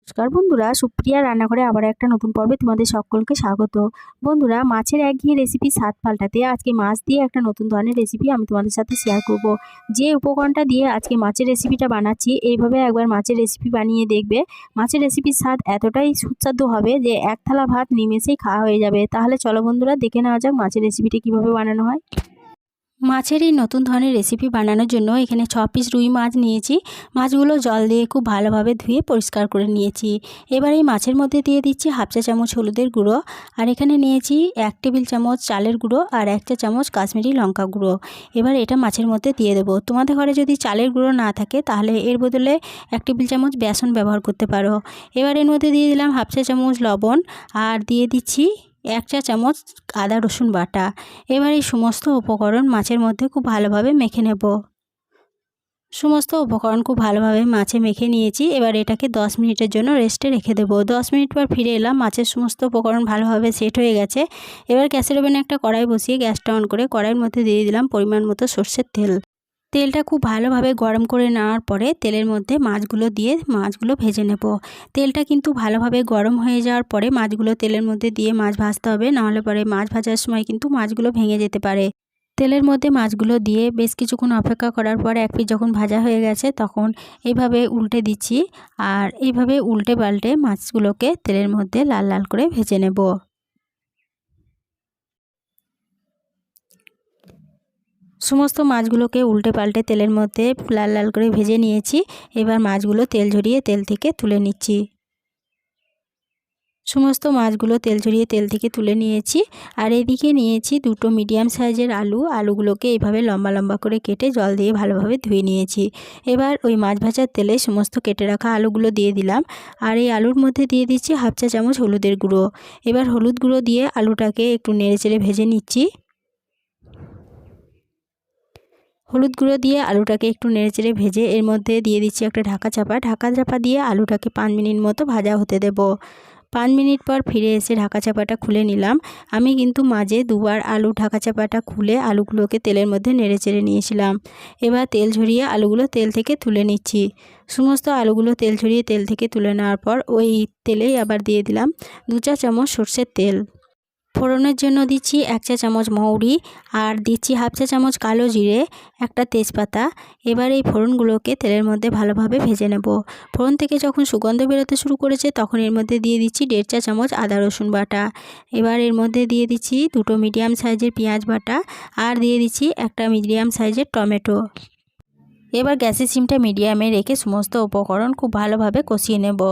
নমস্কার বন্ধুরা, সুপ্রিয়া রান্নাঘরে আবার একটা নতুন পর্বে তোমাদের সকলকে স্বাগত। বন্ধুরা, মাছের একঘেয়ে রেসিপি স্বাদ পাল্টাতে আজকে মাছ দিয়ে একটা নতুন ধরনের রেসিপি আমি তোমাদের সাথে শেয়ার করব। যে উপকরণটা দিয়ে আজকে মাছের রেসিপিটা বানাচ্ছি, এইভাবে একবার মাছের রেসিপি বানিয়ে দেখবে। মাছের রেসিপির স্বাদ এতটাই সুস্বাদু হবে যে এক থালা ভাত নিমেষেই খাওয়া হয়ে যাবে। তাহলে চলো বন্ধুরা, দেখে নেওয়া যাক মাছের রেসিপিটা কীভাবে বানানো হয়। মাছের এই নতুন ধরনের রেসিপি বানানোর জন্য এখানে 6 পিস রুই মাছ নিয়েছি। মাছগুলো জল দিয়ে খুব ভালোভাবে ধুয়ে পরিষ্কার করে নিয়েছি। এবার এই মাছের মধ্যে দিয়ে দিচ্ছি হাফ চা চামচ হলুদের গুঁড়ো, আর এখানে নিয়েছি 1 টেবিল চামচ চালের গুঁড়ো আর 1 চা চামচ কাশ্মীরি লঙ্কা গুঁড়ো। এবার এটা মাছের মধ্যে দিয়ে দেবো। তোমাদের ঘরে যদি চালের গুঁড়ো না থাকে তাহলে এর বদলে 1 টেবিল চামচ বেসন ব্যবহার করতে পারো। এবার এর মধ্যে দিয়ে দিলাম হাফ চা চামচ লবণ, আর দিয়ে দিচ্ছি 1 চা চামচ আদা রসুন বাটা। এবার এই সমস্ত উপকরণ মাছের মধ্যে খুব ভালোভাবে মেখে নেব। সমস্ত উপকরণ খুব ভালোভাবে মাছে মেখে নিয়েছি। এবার এটাকে 10 মিনিটের জন্য রেস্টে রেখে দেব। 10 মিনিট পর ফিরে এলাম। মাছের সমস্ত উপকরণ ভালোভাবে সেট হয়ে গেছে। এবার গ্যাসের ওভেনে একটা কড়াই বসিয়ে গ্যাসটা অন করে কড়াইয়ের মধ্যে দিয়ে দিলাম পরিমাণ মতো সরষের তেল। তেলটা খুব ভালোভাবে গরম করে নেওয়ার পরে তেলের মধ্যে মাছগুলো দিয়ে মাছগুলো ভেজে নেব। তেলটা কিন্তু ভালোভাবে গরম হয়ে যাওয়ার পরে মাছগুলো তেলের মধ্যে দিয়ে মাছ ভাজতে হবে, নাহলে পরে মাছ ভাজার সময় কিন্তু মাছগুলো ভেঙে যেতে পারে। তেলের মধ্যে মাছগুলো দিয়ে বেশ কিছুক্ষণ অপেক্ষা করার পরে এক পিঠ যখন ভাজা হয়ে গেছে তখন এইভাবে উল্টে দিচ্ছি, আর এইভাবে উল্টে পাল্টে মাছগুলোকে তেলের মধ্যে লাল লাল করে ভেজে নেব। সমস্ত মাছগুলোকে উল্টে পাল্টে তেলের মধ্যে লাল লাল করে ভেজে নিয়েছি। এবার মাছগুলো তেল ঝরিয়ে তেল থেকে তুলে নিচ্ছি। সমস্ত মাছগুলো তেল ঝরিয়ে তেল থেকে তুলে নিয়েছি। আর এদিকে নিয়েছি দুটো মিডিয়াম সাইজের আলুগুলোকে এইভাবে লম্বা লম্বা করে কেটে জল দিয়ে ভালোভাবে ধুয়ে নিয়েছি। এবার ওই মাছ ভাজার তেলে সমস্ত কেটে রাখা আলুগুলো দিয়ে দিলাম, আর এই আলুর মধ্যে দিয়ে দিচ্ছি হাফ চা চামচ হলুদের গুঁড়ো। এবার হলুদ গুঁড়ো দিয়ে আলুটাকে একটু নেড়েচেড়ে ভেজে নিচ্ছি। হলুদ গুঁড়ো দিয়ে আলুটাকে একটু নেড়েচেড়ে ভেজে এর মধ্যে দিয়ে দিচ্ছি একটা ঢাকা চাপা দিয়ে আলুটাকে 5 মিনিট মতো ভাজা হতে দেব। 5 মিনিট পর ফিরে এসে ঢাকা চাপাটা খুলে নিলাম। আমি কিন্তু মাঝে দুবার আলু ঢাকা চাপাটা খুলে আলুগুলোকে তেলের মধ্যে নেড়েচেড়ে নিয়েছিলাম। এবার তেল ঝরিয়ে আলুগুলো তেল থেকে তুলে নিচ্ছি। সমস্ত আলুগুলো তেল ঝরিয়ে তেল থেকে তুলে নেওয়ার পর ওই তেলেই আবার দিয়ে দিলাম 2 চা চামচ সরষের তেল। ফোড়নের জন্য দিচ্ছি 1 চা চামচ মৌরি, আর দিচ্ছি হাফ চা চামচ কালো জিরে, একটা তেজপাতা। এবার এই ফোড়নগুলোকে তেলের মধ্যে ভালোভাবে ভেজে নেব। ফোড়ন থেকে যখন সুগন্ধ বেরোতে শুরু করেছে তখন এর মধ্যে দিয়ে দিচ্ছি 1.5 চা চামচ আদা রসুন বাটা। এবার এর মধ্যে দিয়ে দিচ্ছি দুটো মিডিয়াম সাইজের পেঁয়াজ বাটা, আর দিয়ে দিচ্ছি একটা মিডিয়াম সাইজের টমেটো। এবার গ্যাসের সিমটা মিডিয়ামে রেখে সমস্ত উপকরণ খুব ভালোভাবে কষিয়ে নেব।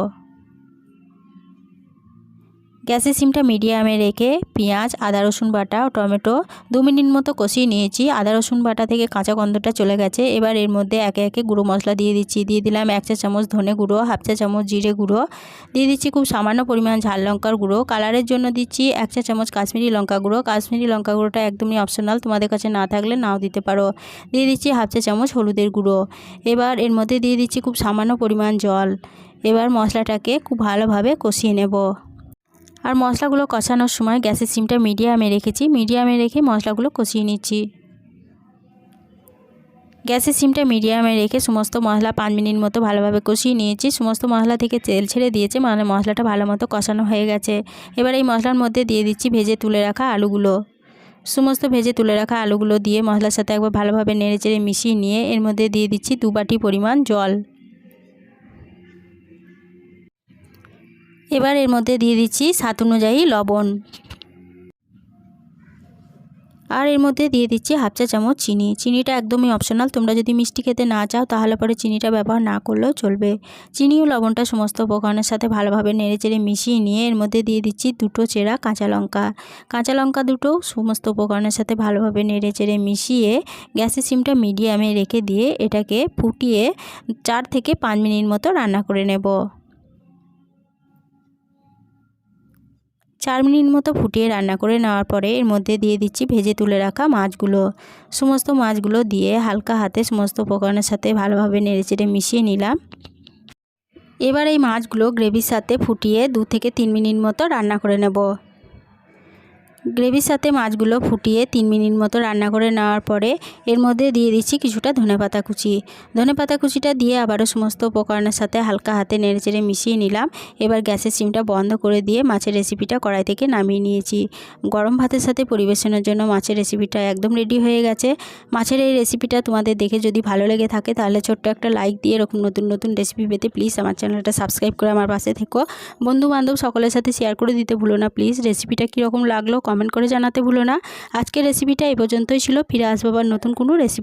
গ্যাসের সিমটা মিডিয়ামে রেখে পেঁয়াজ, আদা রসুন বাটা ও টমেটো 2 মিনিট মতো কষিয়ে নিয়েছি। আদা রসুন বাটা থেকে কাঁচা গন্ধটা চলে গেছে। এবার এর মধ্যে একে একে গুঁড়ো মশলা দিয়ে দিচ্ছি। দিয়ে দিলাম 1 চা চামচ ধনে গুঁড়ো, হাফ চা চামচ জিরে গুঁড়ো, দিয়ে দিচ্ছি খুব সামান্য পরিমাণ ঝাল লঙ্কার গুঁড়ো। কালারের জন্য দিচ্ছি 1 চা চামচ কাশ্মীরি লঙ্কা গুঁড়ো। কাশ্মীরি লঙ্কা গুঁড়োটা একদমই অপশনাল, তোমাদের কাছে না থাকলে নাও দিতে পারো। দিয়ে দিচ্ছি হাফ চা চামচ হলুদের গুঁড়ো। এবার এর মধ্যে দিয়ে দিচ্ছি খুব সামান্য পরিমাণ জল। এবার মশলাটাকে খুব ভালোভাবে কষিয়ে নেব। আর মশলাগুলো কষানোর সময় গ্যাসের সিমটা মিডিয়ামে রেখেছি। মিডিয়ামে রেখে মশলাগুলো কষিয়ে নিচ্ছি। গ্যাসের সিমটা মিডিয়ামে রেখে সমস্ত মশলা 5 মিনিট মতো ভালোভাবে কষিয়ে নিয়েছি। সমস্ত মশলা থেকে তেল ছেড়ে দিয়েছে, মানে মশলাটা ভালো মতো কষানো হয়ে গেছে। এবার এই মশলার মধ্যে দিয়ে দিচ্ছি ভেজে তুলে রাখা আলুগুলো। সমস্ত ভেজে তুলে রাখা আলুগুলো দিয়ে মশলার সাথে একবার ভালোভাবে নেড়েচেড়ে মিশিয়ে নিয়ে এর মধ্যে দিয়ে দিচ্ছি 2 বাটি পরিমাণ জল। এবার এর মধ্যে দিয়ে দিচ্ছি স্বাদ অনুযায়ী লবণ, আর এর মধ্যে দিয়ে দিচ্ছি হাফ চা চামচ চিনি। চিনিটা একদমই অপশনাল, তোমরা যদি মিষ্টি খেতে না চাও তাহলে পরে চিনিটা ব্যবহার না করলেও চলবে। চিনি ও লবণটা সমস্ত উপকরণের সাথে ভালোভাবে নেড়েচেড়ে মিশিয়ে নিয়ে এর মধ্যে দিয়ে দিচ্ছি দুটো চেরা কাঁচা লঙ্কা। কাঁচা লঙ্কা দুটো সমস্ত উপকরণের সাথে ভালোভাবে নেড়েচেড়ে মিশিয়ে গ্যাসের সিমটা মিডিয়ামে রেখে দিয়ে এটাকে ফুটিয়ে 4 থেকে 5 মিনিট মতো রান্না করে নেব। 4 মিনিট মতো ফুটিয়ে রান্না করে নেওয়ার পরে এর মধ্যে দিয়ে দিচ্ছি ভেজে তুলে রাখা মাছগুলো। সমস্ত মাছগুলো দিয়ে হালকা হাতে সমস্ত উপকরণের সাথে ভালোভাবে নেড়েচেড়ে মিশিয়ে নিলাম। এবার এই মাছগুলো গ্রেভির সাথে ফুটিয়ে 2 থেকে 3 মিনিট মতো রান্না করে নেব। গ্রেভির সাথে মাছগুলো ফুটিয়ে 3 মিনিট মতো রান্না করে নেওয়ার পরে এর মধ্যে দিয়ে দিচ্ছি কিছুটা ধনেপাতা কুচি। ধনেপাতা কুচিটা দিয়ে আবারও সমস্ত উপকরণের সাথে হালকা হাতে নেড়েচেড়ে মিশিয়ে নিলাম। এবার গ্যাসের সিমটা বন্ধ করে দিয়ে মাছের রেসিপিটা কড়াই থেকে নামিয়ে নিয়েছি। গরম ভাতের সাথে পরিবেশনের জন্য মাছের রেসিপিটা একদম রেডি হয়ে গেছে। মাছের এই রেসিপিটা তোমাদের দেখে যদি ভালো লেগে থাকে তাহলে ছোট্ট একটা লাইক দিয়ে এরকম নতুন নতুন রেসিপি পেতে প্লিজ আমার চ্যানেলটা সাবস্ক্রাইব করে আমার পাশে থেকো। বন্ধু বান্ধব সকলের সাথে শেয়ার করে দিতে ভুলো না প্লিজ। রেসিপিটা কীরকম লাগলো কমেন্ট করে জানাতে ভুলো না। আজকের রেসিপিটা এই পর্যন্তই ছিল। ফিরে আসবো আবার নতুন কোনো রেসিপি।